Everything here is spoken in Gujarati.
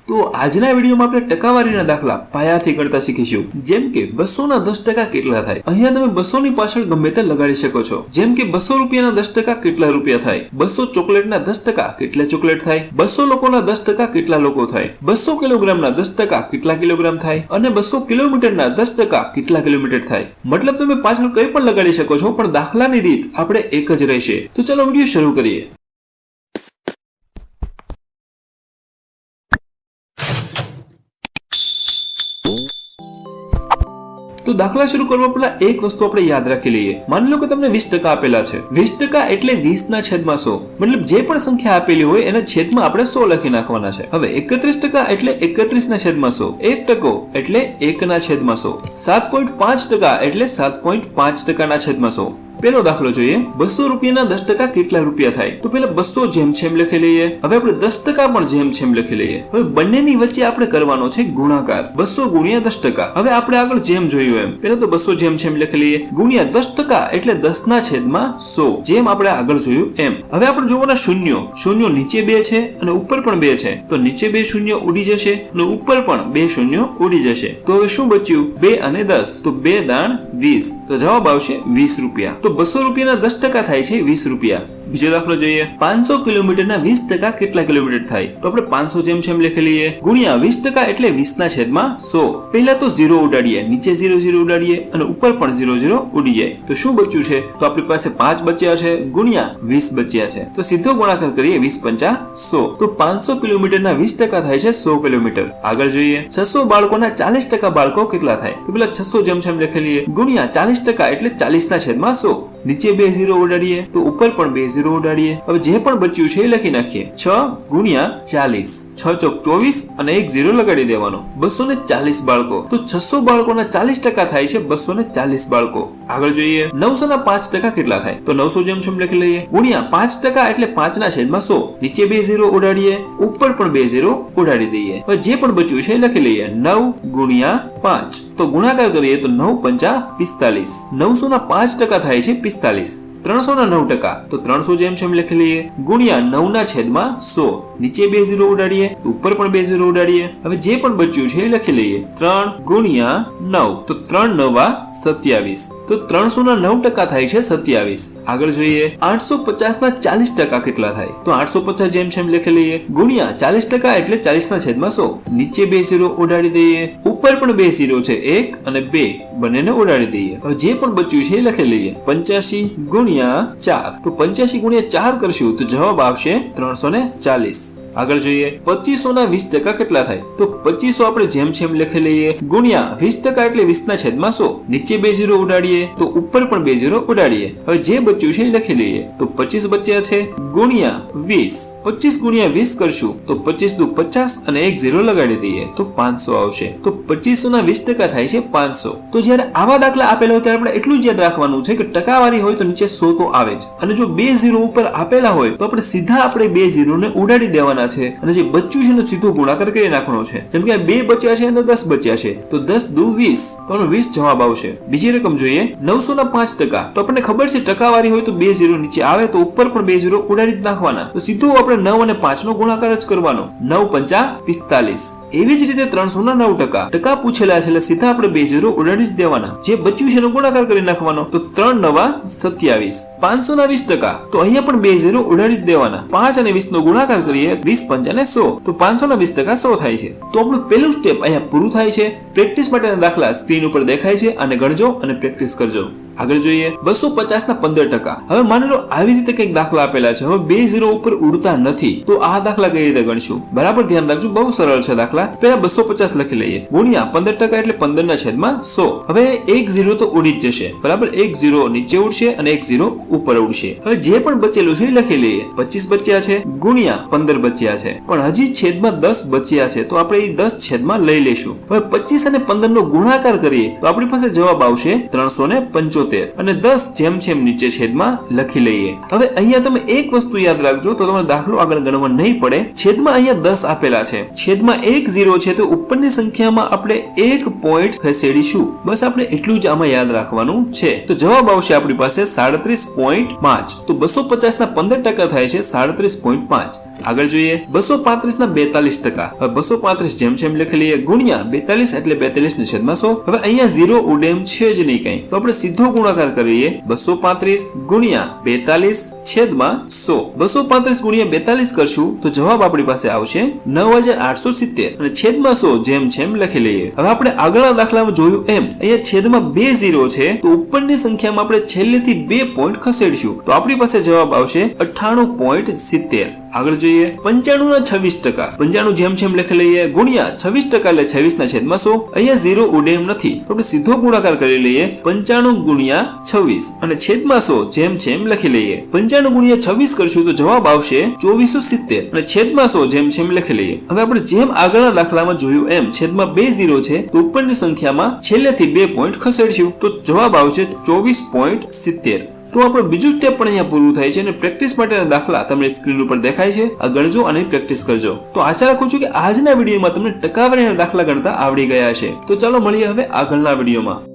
તો આજના વિડીયોમાં આપણે ટકાવારીના દાખલા પાયાથી કરતા શીખીશું, જેમ કે 200 ના 10% કેટલા થાય। અહીંયા તમે 200 ની પાછળ ગમે તે લગાડી શકો છો, જેમ કે 200 રૂપિયાના 10% કેટલા રૂપિયા થાય, 200 ચોકલેટના 10% કેટલા ચોકલેટ થાય, 200 લોકોના 10% કેટલા લોકો થાય, 200 કિલોગ્રામના 10% કેટલા કિલોગ્રામ થાય અને 200 કિલોમીટરના 10% કેટલા કિલોમીટર થાય। મતલબ તમે પાછળ કંઈ પણ લગાડી શકો છો, પણ દાખલાની રીત આપણે એક જ રહેશે। તો ચાલો વિડીયો શરૂ કરીએ। તો દાખલા શરૂ કરવા પહેલા એક વસ્તુ આપણે યાદ રાખી લઈએ। માની લો કે તમને 20% આપેલા છે। 20% એટલે 20 ના છેદમાં 100, મતલબ જે પણ સંખ્યા આપેલી હોય એના છેદમાં આપણે 100 લખી નાખવાના છે। હવે 31% એટલે 31 ના છેદમાં 100, 1% એટલે 1 ના છેદમાં 100, 7.5% એટલે 7.5% ના છેદમાં 100। પેલો દાખલો જોઈએ। 200 રૂપિયાના 10% કેટલા રૂપિયા થાય? તો પેલા 200 જેમ છેમ લખી લઈએ। હવે આપણે 10% પણ જેમ છેમ લખી લઈએ। હવે બંનેની વચ્ચે આપણે કરવાનો છે ગુણાકાર, 200 ગુણ્યા 10%। હવે આપણે આગળ જેમ જોયું એમ પેલા તો 200 જેમ છેમ લખી લઈએ, ગુણ્યા 10% એટલે 10 ના છેદમાં 100, જેમ આપણે આગળ જોયું એમ। હવે આપણે જોવાના શૂન્યો, શૂન્યો નીચે 2 છે અને ઉપર પણ 2 છે, તો નીચે 2 શૂન્યો ઉડી જશે અને ઉપર પણ 2 શૂન્યો ઉડી જશે। તો હવે શું બચ્યું? 2 અને 10, તો 2 દાણ 20, તો જવાબ આવશે 20 રૂપિયા। તો 200 રૂપિયાના 10% થાય છે 20 રૂપિયા। બીજો દાખલો જોઈએ। 500 કિલોમીટરના 20% કેટલા કિલોમીટર થાય? તો આપણે 500 જેમ છેમ લખી લઈએ, ગુણ્યા 20% એટલે 20 ના છેદમાં 100। પહેલા તો 0 ઉડાડીએ, નીચે 0 0 ઉડાડીએ અને ઉપર પણ 0 0 ઉડી જાય, તો શું બચ્યું છે? તો આપણી પાસે 5 બચ્યા છે ગુણ્યા 20 બચ્યા છે, તો સીધો ગુણાકાર કરીએ, 20 પંચા 100, તો 500 કિલોમીટરના 20% થાય છે 100 કિલોમીટર। આગળ જોઈએ। 600 બાળકોના 40% બાળકો કેટલા થાય? તો પેલા 600 જેમ છેમ લખી લઈએ, ગુણ્યા 40% એટલે 40 ના છેદમાં 100, નીચે 2 0 ઉડાડીએ તો ઉપર પણ 2 0 ઉડાડીએ। હવે જે પણ બચ્યું છે એ લખી નાખીએ, 6 ગુણ્યા 40, 6 ચોક 24 અને 1 0 લગાડી દેવાનો, 240 બાળકો। તો 600 બાળકોના 40% થાય છે 240 બાળકો। આગળ જોઈએ। 900 ના 5% કેટલા થાય? તો 900 જેમ છેમ લખી લઈએ, ગુણ્યા 5% એટલે 5 ના છેદમાં 100, નીચે 2 0 ઉડાડીએ, ઉપર પણ 2 0 ઉડાડી દઈએ। હવે જે પણ બચ્યું છે એ લખી લઈએ, 9 ગુણ્યા 5, તો ગુણાકાર કરીએ તો 9 પંચા 45, 900 ના 5% થાય છે 45। 300 ના 9%, તો 300 જેમ છેમ લખી લઈએ, ગુણ્યા 9 ના છેદમાં 100, નીચે 2 0 ઉડાડીએ તો ઉપર પણ 2 0 ઉડાડીએ। હવે જે પણ બચ્યું છે એ લખી લઈએ, 3 ગુણ્યા 9, તો 3 9 27, તો 300 ના 9% થાય છે 27। આગળ જોઈએ। 850 ના 40% કેટલા થાય? તો 850 જેમ છેમ લખી લઈએ, ગુણ્યા 40% એટલે 40 ના છેદમાં 100, નીચે 2 0 ઉડાડી દઈએ, ઉપર પણ 2 0 છે, 1 અને 2 બંનેને ઉડાડી દઈએ। હવે જે પણ બચ્યું છે એ લખી લઈએ, 85 ગુણ્યા 4, તો 85 ગુણ્યા 4 કરશું તો જવાબ આવશે 340। આગળ જોઈએ। 2500 ના 20% કેટલા થાય? તો 2500 આપણે જેમ છેમ લખી લઈએ, ગુણ્યા 20% એટલે 20 ના છેદમાં 100, નીચે 2 0 ઉડાડીએ તો ઉપર પણ 2 0 ઉડાડીએ। હવે જે બચ્યું છે એ લખી લઈએ, તો 25 બચ્યા છે ગુણ્યા 20, 25 ગુણ્યા 20 કરશું તો 25 દુ 50 અને 1 0 લગાડી દઈએ તો 500 આવશે। તો 2500 ના 20% થાય છે 500। તો જ્યારે આવા દાખલા આપેલા હોય ત્યારે આપણે એટલું જ યાદ રાખવાનું છે કે ટકાવારી હોય તો નીચે 100 તો આવે જ, અને જો 2 0 ઉપર આપેલા હોય તો આપણે સીધા આપણે 2 0 ને ઉડાડી દેવાના છે અને જે બચ્યું છે એનો સીધો ગુણાકાર કરી નાખવાનો છે। જેમ કે 2 બચ્યા છે અને 10 બચ્યા છે, તો 10 દુ 20, તો આનો 20 જવાબ આવશે। બીજી રકમ જોઈએ। 900 ના 5%, તો આપણને ખબર છે ટકાવારી હોય તો 2 0 નીચે આવે તો ઉપર પણ 2 0 ઉડાડી જ નાખવાના, તો સીધું આપણે 9 અને 5 નો ગુણાકાર જ કરવાનો, 9 પંચા 45। એવી જ રીતે 300 ના 9%, ટકા પૂછેલા છે એટલે સીધા આપણે 2 0 ઉડાડી જ દેવાના, જે બચ્યું છે એનો ગુણાકાર કરી નાખવાનો, તો 3 9 27। 500 ના 20%, તો અહીંયા પણ 2 0 ઉડાડી જ દેવાના, 5 અને 20 નો ગુણાકાર કરીએ, 20 5 અને 100, તો 500 ના 20% 100 થાય છે। તો આપણું પહેલું સ્ટેપ અહીંયા પૂરું થાય છે। પ્રેક્ટિસ માટેના દાખલા સ્ક્રીન ઉપર દેખાય છે, અને ગણજો અને પ્રેક્ટિસ કરજો। આગળ જોઈએ। 250 ના 15%, હવે માની લો આવી રીતે કંઈક દાખલા આપેલા છે, હવે 2 0 ઉપર ઉડતા નથી, તો આ દાખલા કઈ રીતે ગણશું? બરાબર ધ્યાન રાખજો, બહુ સરળ છે દાખલા। પહેલા 250 લખી લઈએ, ગુણ્યા 15% એટલે 15 ના છેદમાં 100, હવે 1 0 તો ઉડી જ જશે, બરાબર, 1 0 નીચે ઉડશે અને 1 0 ઉપર ઉડશે। હવે જે પણ બચેલું છે એ લખી લઈએ, 25 બચ્યા છે ગુણ્યા 15 બચ્યા છે, પણ હજી છેદમાં 10 બચ્યા છે, તો આપણે એ 10 છેદમાં લઈ લેશું। હવે 25 અને 15 નો ગુણાકાર કરીએ તો આપણી પાસે જવાબ આવશે 375 અને 10 જેમ છેમ નીચે છેદમાં લખી લઈએ। હવે અહીંયા તમે એક વસ્તુ યાદ રાખજો, તો તમારો દાખલો આગળ ગણવા નહીં પડે। છેદમાં અહીંયા 10 આપેલા છે, છેદમાં 1 0 છે, તો ઉપરની સંખ્યામાં આપણે 1 પોઈન્ટ ખસેડીશું, બસ આપણે એટલું જ આમાં યાદ રાખવાનું છે। તો જવાબ આવશે આપણી પાસે 37.5। તો 250 ના 15% થાય છે 37.5। આગળ જોઈએ 235 ના 42%. હવે 235 જેમ જેમ લખી લઈએ ગુણ્યા 42 એટલે 42 ને છેદમાં 100. હવે અહીંયા 0 ઉડે એમ છે જ નહીં કઈ, તો આપણે સીધો ગુણાકાર કરીએ 235 ગુણ્યા 42 છેદમાં 100. 235 ગુણ્યા 42 કરશું તો જવાબ આપણી પાસે આવશે 9870 અને છેદમાં 100 જેમ જેમ લખી લઈએ. હવે આપણે આગળના દાખલામાં જોયું એમ અહીંયા છેદમાં 2 0 છે, તો ઉપરની સંખ્યામાં આપણે છેલ્લેથી 2 પોઈન્ટ ખસેડશું તો આપણી પાસે જવાબ આવશે 98.70. આગળ જોઈએ 95 ના 26%. 95 જેમ જેમ લખી લઈએ ગુણ્યા 26% એટલે 26 ના છેદમાં 100. અહીંયા 0 ઉડે એમ નથી, તો આપણે સીધો ગુણાકાર કરી લઈએ 95 ગુણ્યા 26 અને છેદમાં 100 જેમ જેમ લખી લઈએ. 95 ગુણ્યા 26 કરશું તો જવાબ આવશે 2470 અને છેદમાં 100 જેમ જેમ લખી લઈએ. હવે આપણે જેમ આગળના દાખલામાં જોયું એમ છેદમાં 2 0 છે, તો ઉપરની સંખ્યામાં છેલ્લેથી 2 પોઈન્ટ ખસેડશું તો જવાબ આવશે 24.70. તો આપણું બીજું સ્ટેપ પણ અહીંયા પૂરું થાય છે અને પ્રેક્ટિસ માટેના દાખલા તમને સ્ક્રીન ઉપર દેખાય છે, આ ગણજો અને પ્રેક્ટિસ કરજો. તો આશા રાખું છું કે આજના વિડીયોમાં તમને ટકાવારીના દાખલા ગણતા આવડી ગયા છે. તો ચાલો મળીએ હવે આગળના વિડીયોમાં.